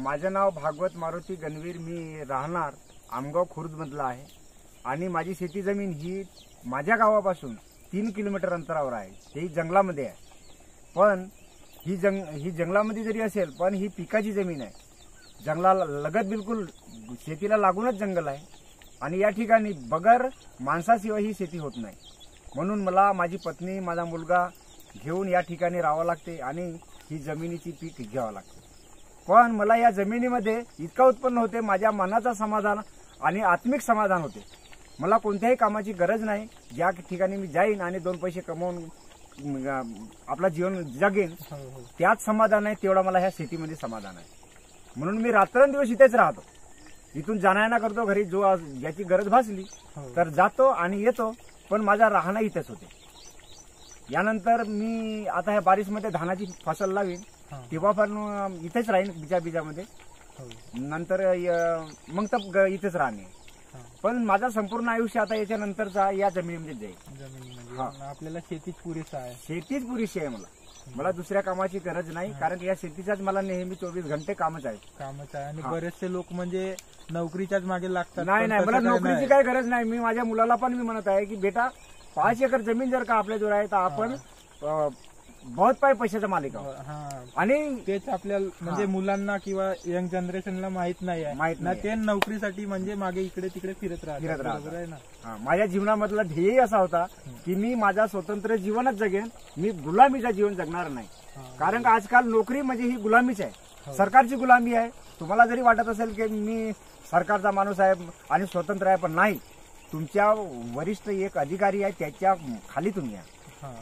माझं नाव भागवत मारुती गणवीर, मी राहणार आमगाव खुर्दमधला आहे आणि माझी शेती जमीन ही माझ्या गावापासून 3 किलोमीटर अंतरावर आहे, तेही जंगलामध्ये आहे. पण ही जंगलामध्ये जरी असेल पण ही पिकाची जमीन आहे. जंगलाला लगत बिलकुल शेतीला लागूनच जंगल आहे आणि या ठिकाणी बगर माणसाशिवाय ही शेती होत नाही. म्हणून मला माझी पत्नी माझा मुलगा घेऊन या ठिकाणी राहावं लागते आणि ही जमिनीची पीक घ्यावं लागते. पण मला या जमिनीमध्ये इतका उत्पन्न होते, माझ्या मनाचा समाधान आणि आत्मिक समाधान होते. मला कोणत्याही कामाची गरज नाही. ज्या ठिकाणी मी जाईन आणि 2 पैसे कमवून आपला जीवन जगेन त्याच समाधान आहे, तेवढा मला ह्या शेतीमध्ये समाधान आहे. म्हणून मी रात्रंदिवस इथेच राहतो. इथून जाण्याना करतो, घरी जो ज्याची गरज भासली तर जातो आणि येतो, पण माझा राहणं इथेच होते. यानंतर मी आता ह्या बारिशमध्ये धानाची फसल लावीन, तेव्हा पण इथेच राहीन बीजामध्ये. नंतर मग तर इथेच राहणे. पण माझा संपूर्ण आयुष्य आता याच्या नंतरचा या जमिनीमध्ये जाईल. आपल्याला शेतीच पुरेसा आहे. शेतीच पुरेशी आहे मला दुसऱ्या कामाची गरज नाही, कारण या शेतीचाच मला नेहमी 24 घंटे कामच आहे. आणि बरेचसे लोक म्हणजे नोकरीच्याच मागे लागतात. नाही, मला नोकरीची काही गरज नाही. मी माझ्या मुलाला पण मी म्हणत आहे की बेटा 5 एकर जमीन जर का आपल्याजवळ आहे तर आपण बहुत पैशाचा मालिक आहोत. आणि तेच आपल्याला म्हणजे मुलांना किंवा यंग जनरेशनला माहित नाही आहे, ते नोकरीसाठी म्हणजे मागे इकडे तिकडे फिरत राहतात. माझ्या जीवनामधला ध्येय असा होता की मी माझा स्वतंत्र जीवनच जगेन, मी गुलामीचा जीवन जगणार नाही. कारण का आजकाल नोकरी म्हणजे ही गुलामीच आहे, सरकारची गुलामी आहे. तुम्हाला जरी वाटत असेल की मी सरकारचा माणूस आहे आणि स्वतंत्र आहे, पण नाही. तुमच्या वरिष्ठ एक अधिकारी आहे, त्याच्या खाली तुम्ही आहे.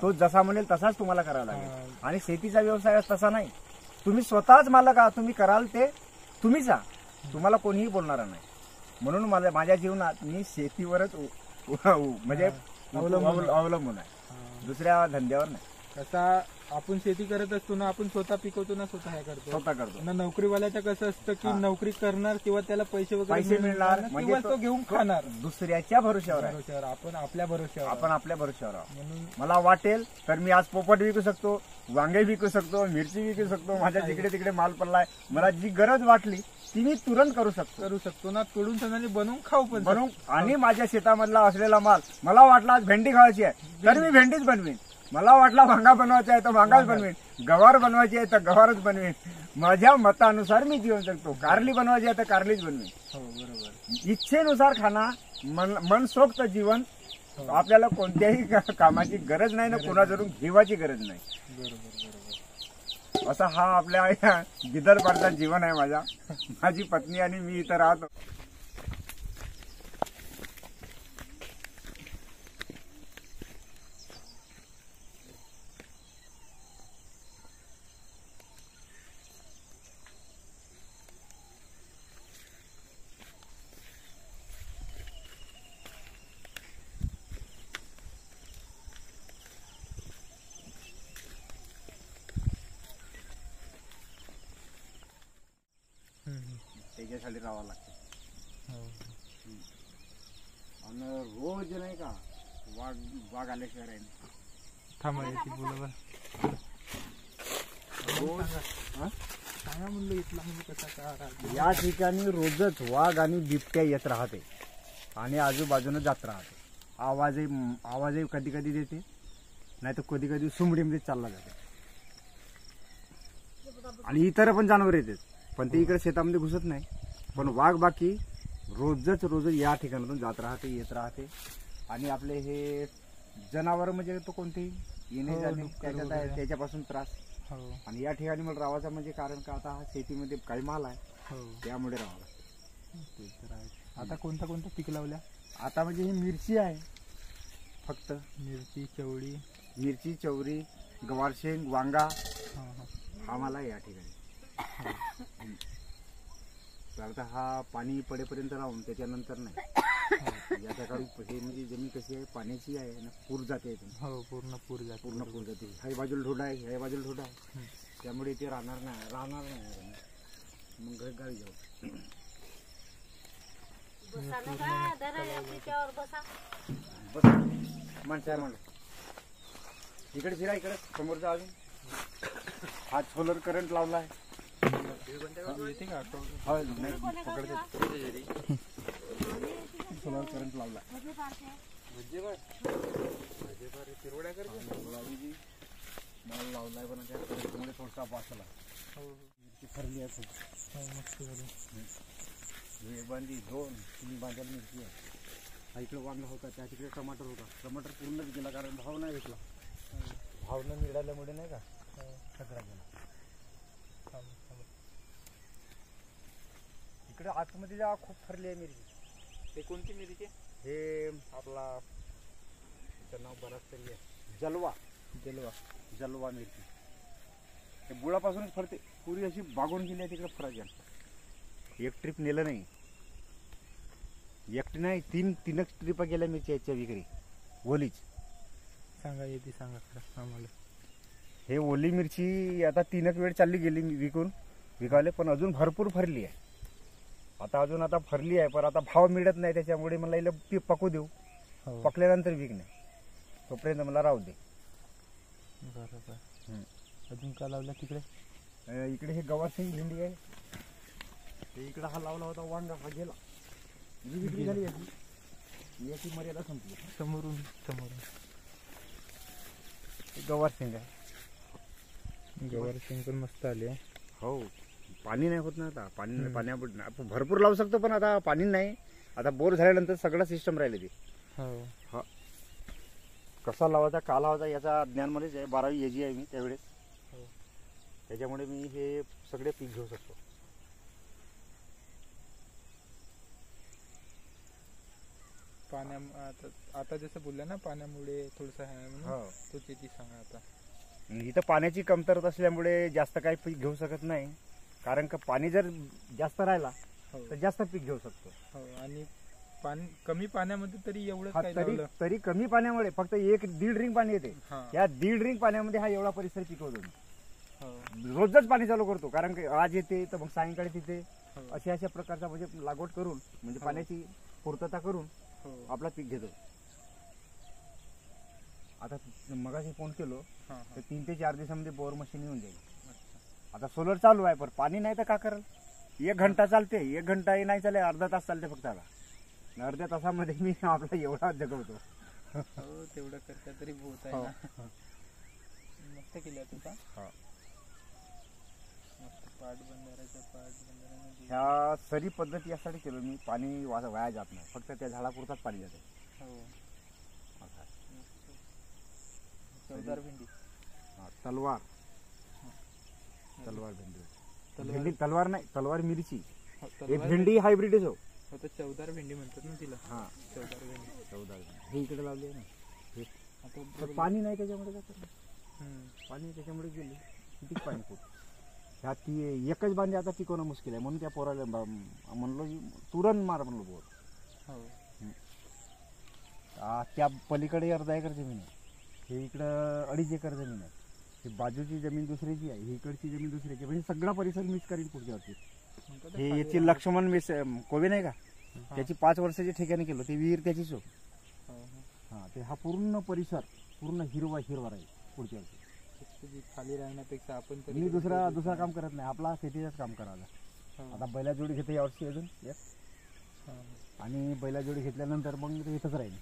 तो जसा म्हणेल तसाच तुम्हाला करावा लागेल. आणि शेतीचा व्यवसाय तसा नाही, तुम्ही स्वतःच मालक आहात. तुम्ही कराल ते तुम्हीच आहात, तुम्हाला कोणीही बोलणार नाही. म्हणून माझ्या जीवनात मी शेतीवरच म्हणजे अवलंबून आहे, दुसऱ्या धंद्यावर नाही. कसा आपण शेती करत असतो ना, आपण स्वतः पिकवतो ना, स्वतः करतो ना. नोकरीवाल्याचं कसं असतं की नोकरी करणार किंवा त्याला पैसे मिळणार म्हणजे तो घेऊन खाणार, दुसऱ्याच्या भरोश्यावर आहे. आपण आपल्या भरोश्यावर म्हणून मला वाटेल तर मी आज पोपट विकू शकतो, वांगे विकू शकतो, मिरची विकू शकतो. माझ्या जिकडे तिकडे माल पडलाय, मला जी गरज वाटली ती मी तुरंत करू शकतो ना. तोडून सणाने बनवून खाऊ पण. आणि माझ्या शेतामधला असलेला माल मला वाटला आज भेंडी खावायची आहे तर मी भेंडीच बनवीन. मला वाटला वांगा बनवायचा आहे तर वांगाच बनवेन, गवार बनवायची आहे तर गवारच बनवेन. माझ्या मतानुसार मी जीवन जगतो. कारली बनवायची आहे तर कारलीच बनवेन. बरोबर. इच्छेनुसार खाना, मनसोक्त जीवन. आपल्याला कोणत्याही कामाची गरज नाही ना कोणाजवळून घेवायची गरज नाही. बरोबर. असा हा आपल्या विदर्भाचा जीवन आहे. माझी पत्नी आणि मी इथं राहतो. त्याच्यासाठी राहावं लागतं. आणि रोज नाही का वाघ आल्याशिवाय राहील. या ठिकाणी रोजच वाघ आणि बिबट्या येत राहते आणि आजूबाजूने जात राहते. आवाजही कधी कधी देते, नाही तर कधी कधी सुमडीमध्ये चालला जाते. आणि इतर पण जनावर येते, पण ते इकडे शेतामध्ये घुसत नाही. पण वाघ बाकी रोज या ठिकाणातून जात राहते, येत राहते. आणि आपले हे जनावर म्हणजे तो कोणतेही येणे जाणे त्याच्यापासून त्रास. आणि या ठिकाणी मला राहायचं म्हणजे कारण का आता हा शेतीमध्ये काही माल आहे, त्यामुळे राहावं लागतं. आता कोणतं पीक लावल्या? आता म्हणजे ही मिरची आहे फक्त. मिरची, चवरी, गवारशेंग, वांगा हा मला या ठिकाणी. आता हा पाणी पडेपर्यंत राहून त्याच्यानंतर नाही. या ठिकाणी हे म्हणजे जमीन कशी आहे, पाण्याची आहे ना, पूर जाते. पूर्ण पूर जाते. ह्या बाजूला ढोडा आहे, ह्या बाजूला ढोडा आहे, त्यामुळे ते राहणार नाही. मग गावी जाऊ. बस माणसं आहे म्हणलं. इकडे फिरा, इकडे समोरचा अजून हा सोलर करंट लावला आहे. येते का आठवण? हा नाही पकडते सोलर करंट लावला मला लावलाय पण त्या करंटमुळे थोडासा वास आला. मिरची फरली आहे खूप. मस्त झालं. हे बांधी 2-3 बांधायला मिरची आहे. हा इकडे वांगा होता त्या तिकडे टमाटर होता. टमाटर पूर्णच गेला कारण भाव नाही भेटला. भाव न मिळाल्यामुळे नाही का सगळा गेला. इकडे आतमध्ये जा खूप फरली आहे मिरची. हे कोणती मिरची? हे आपला त्याचं नाव बराच तरी आहे जलवा मिरची. हे बुळापासूनच फरते. पुरी अशी बागून गेली आहे तिकडे फरायची. एक ट्रिप नेलं नाही. एकटी नाही 3 ट्रिप गेल्या मिरच्या विक्री ओलीच. सांगा येते सांगा खरं आम्हाला. हे ओली मिरची आता 3 वेळ चालली गेली विकावले पण अजून भरपूर फरली आहे. आता फरली आहे पण आता भाव मिळत नाही त्याच्यामुळे मला हिला पकू देऊ. पकल्यानंतर विक नाही तोपर्यंत मला राहू दे. बरोबर. अजून का लावला तिकडे? इकडे हे गवारसिंग भेंडी आहे. ते इकडे हा लावला होता वांगा हा गेला. विक्री झाली याची मर्यादा संपली. समोरून गवारसिंग आहे. गवारसिंग पण मस्त आले. हो पाणी नाही होत ना आता. पाण्यापुढे आपण भरपूर लावू शकतो पण आता पाणी नाही. आता बोर झाल्यानंतर सगळं सिस्टम राहिले ते. हो कसा लावायचा का लावायचा याचा ज्ञान मध्येच आहे. 12वी एजी आहे मी त्यावेळेस. त्याच्यामुळे मी हे सगळे पीक घेऊ शकतो. आता जसं बोलला ना पाण्यामुळे थोडस आहे म्हणून तो शेती सांगा आता. इथं पाण्याची कमतरता असल्यामुळे जास्त काही पीक घेऊ शकत नाही. कारण का पाणी जर जास्त राहिला तर जास्त पीक घेऊ शकतो. आणि पाणी कमी पाण्यामध्ये तरी एवढं तरी कमी पाण्यामुळे फक्त 1-1.5 रिंग पाणी येते. या 1.5 रिंग पाण्यामध्ये हा एवढा परिसर पिकवतो मी. रोजच पाणी चालू करतो कारण की आज येते तर मग सायंकाळी तिथे अशा प्रकारचा म्हणजे लागवड करून म्हणजे पाण्याची पूर्तता करून आपला पीक घेतो. आता मगाशी फोन केलो तर 3 ते 4 दिवसामध्ये बोर मशीन येऊन जाईल. आता सोलर चालू आहे पण पाणी नाही तर का कराल. 1 घंटा चालते 1 घंटा नाही चालेल अर्धा तास चालते फक्त. आता अर्ध्या तासामध्ये मी आपला एवढा जगवतो. तेवढं करता तरी बहुत आहे ना. मस्त केलं तुझा. पाट बंधाऱ्यामध्ये ह्या सरी पद्धती यासाठी केलं मी. पाणी वाया जात नाही फक्त त्या झाडापुरताच पाणी जाते. चवदार भेंडी. तलवार भेंडी तलवार नाही तलवार मिरची. भेंडी हायब्रिड आहे. चवदार भेंडी म्हणतात ना तिला. चवदार भेंडी. हे इकडे लावले ना. पाणी नाही त्याच्यामुळे पाणी त्याच्यामुळे गेले. किती पाणी खूप. ह्या ती एकच बांधे आता पिकवणं मुश्किल आहे म्हणून त्या पोराला म्हणलो तुरंत मार म्हणलो बोर. त्या पलीकडे अर्धा एकर जमीन आहे. हे इकडं 2.5 एकर जमीन आहे. ही बाजूची जमीन दुसरीची आहे. ही इकडची जमीन दुसरीची म्हणजे सगळा परिसर मिस करीन पुढच्या वर्षी. हे याची लक्ष्मण मिस कोवे नाही का त्याची 5 वर्षाची ठिकाणी केलं. ते विहीर त्याचीच हो. ते हा पूर्ण परिसर पूर्ण हिरवा राहील पुढच्या वर्षी. खाली राहण्यापेक्षा आपण मी दुसरा काम करत नाही. आपला शेतीचाच काम करायला. आता बैलाजोडी घेते यावर्षी अजून आणि बैलाजोडी घेतल्यानंतर मग ते इथंच राहील.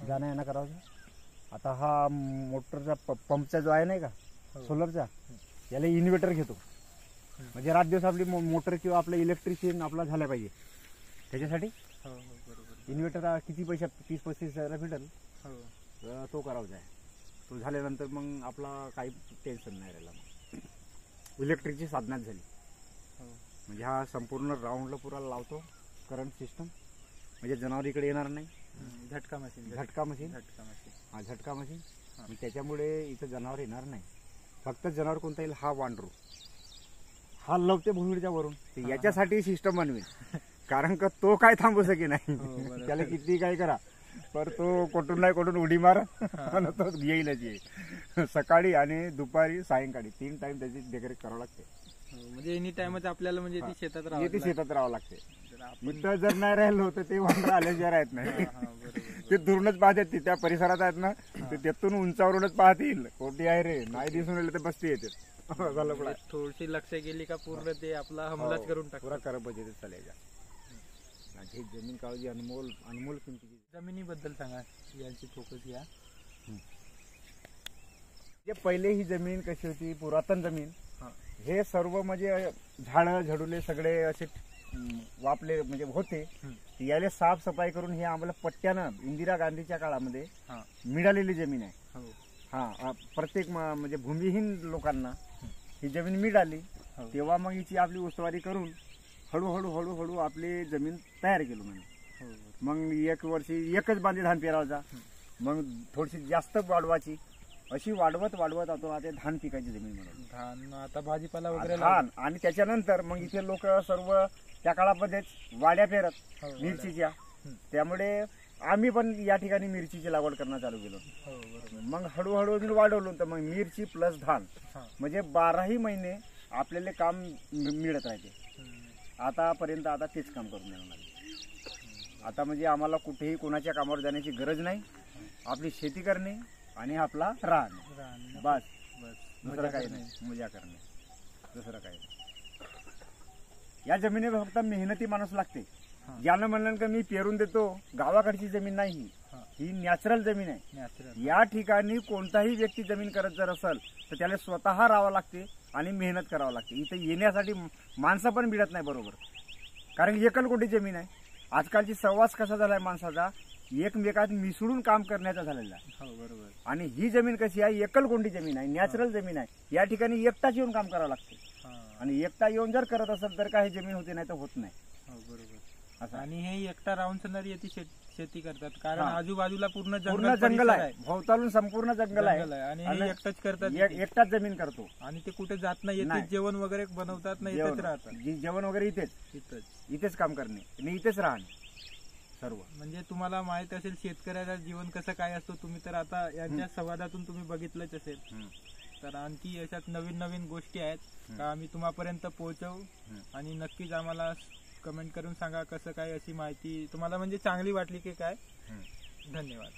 जाणं येणं करायचं. आता हा मोटरचा पंपचा जो आहे नाही का सोलरचा याला इन्व्हर्टर घेतो. म्हणजे रात दिवस आपली मोटर किंवा आपलं इलेक्ट्रिशियन आपला झाला पाहिजे. त्याच्यासाठी इन्व्हर्टर किती पैशात 30-35 हजार भेटेल तो करायचा आहे. तो झाल्यानंतर मग आपला काही टेन्शन नाही राहिला. मग इलेक्ट्रिकची साधनाच झाली. म्हणजे हा संपूर्ण राऊंडला पुरा लावतो करंट सिस्टम. म्हणजे जनावर इकडे येणार नाही. झटका मशीन. हा झटका मशीन. त्याच्यामुळे इथं जनावर येणार नाही. फक्त जनावर कोणता येईल हा वांडरू. हा लवते भुईच्या वरून. याच्यासाठी सिस्टम बनवेल कारण का तो काय थांबू शके नाही. त्याला किती काय करा पर तो कुठून नाही कुठून उडी मार आणि तो येईलच येईल. सकाळी आणि दुपारी सायंकाळी 3 टाइम त्याची देखरेख करावं लागते. म्हणजे एनी टाइमच आपल्याला म्हणजे ती शेतात राहावं लागते. इथं जर नाही राहिलो तर ते वांडर आल्याशिवाय राहत नाही. ते दुरूनच पाहतात. त्या परिसरात आहेत ना ते त्यातून उंचावरूनच पाहतील. कोटी आहे रे नाही दिसून राहिले तर बसती येते. झालं पडा थोडीशी लक्ष गेली का पूर्ण ते आपला हमलाच करून टाकतो. पुरा कर बजेट चालायचा. ही जमीन काळजी अनमोल अनमोल किमतीची. जमिनीबद्दल सांगा, यांची फोकस घ्या. जे पहिले ही जमीन कशी होती, पुरातन जमीन, हा. हे सर्व म्हणजे झाडं झडुले सगळे असे वापले म्हणजे होते. याले साफसफाई करून हे आम्हाला पट्ट्यानं इंदिरा गांधीच्या काळामध्ये हा. मिळालेली जमीन आहे. हो. हा, प्रत्येक म्हणजे भूमिहीन लोकांना ही जमीन मिळाली. हो. तेव्हा मग हिची आपली उसवारी करून हळूहळू हळूहळू आपली जमीन तयार केली म्हणजे. हो. मग एक वर्षी एकच बांधी धान पेरायचा, मग थोडीशी जास्त वाढवायची, अशी वाढवत वाढवत आता ते धान पिकायची जमीन म्हणून. धान आता भाजीपाला वगैरे धान. आणि त्याच्यानंतर मग इथे लोक सर्व त्या काळामध्येच वाड्या पेरत वाड्या. मिरचीच्या. त्यामुळे आम्ही पण या ठिकाणी मिरचीची लागवड करणं चालू केलं. हो, बरोबर. मग हळूहळू मी वाढवलं, तर मग मिरची प्लस धान हा. म्हणजे 12ही महिने आपल्याला काम मिळत राहते. आतापर्यंत आता तेच काम करून मिळणार. आता म्हणजे आम्हाला कुठेही कोणाच्या कामावर जाण्याची गरज नाही. आपली शेती करणे आणि आपला राहणे, बस. दुसरं काही नाही. मजा करणे, दुसरं काही नाही. या जमिनीवर फक्त मेहनती माणूस लागते. ज्यानं म्हणलं का मी पेरून देतो, गावाकडची जमीन नाही ही नॅचरल जमीन आहे. नॅचरल. या ठिकाणी कोणताही व्यक्ती जमीन करत जर असेल तर त्याला स्वतः राहावं लागते आणि मेहनत करावं लागते. इथं येण्यासाठी माणसं पण मिळत नाही बरोबर, कारण एकलकोटी जमीन आहे. आजकालची सहवास कसा झालाय माणसाचा, एकमेकात मिसळून काम करण्याचा झालेला आहे. हो, बरोबर. आणि ही जमीन कशी आहे, एकलकोंडी जमीन आहे, नॅचरल जमीन आहे. या ठिकाणी एकटाच येऊन काम करावं लागते. आणि एकटा येऊन जर करत असेल तर काही जमीन होते, नाही तर होत नाही. हो, बरोबर. असं. आणि हे एकटा राहून सणारी येथे शेती करतात, कारण हा. आजूबाजूला पूर्ण पूर्ण जंगल आहे, भोवतालून संपूर्ण जंगल आहे. आणि हे एकटाच करतात. एकटाच जमीन करतो आणि ते कुठे जात नाही, नाही. येथे जेवण वगैरे बनवतात नाही, इथेच राहतात. जेवण वगैरे इथेच काम करणे आणि इथेच राहणे सर्व. म्हणजे तुम्हाला माहित असेल शेतकऱ्याचं जीवन कसं काय असतो, तुम्ही तर आता यांच्या संवादातून तुम्ही बघितलंच असेल. तर आणखी याच्यात नवीन नवीन गोष्टी आहेत का आम्ही तुम्हापर्यंत पोहोचवू. आणि नक्कीच आम्हाला कमेंट करून सांगा कसं काय, अशी माहिती तुम्हाला म्हणजे चांगली वाटली की काय. धन्यवाद.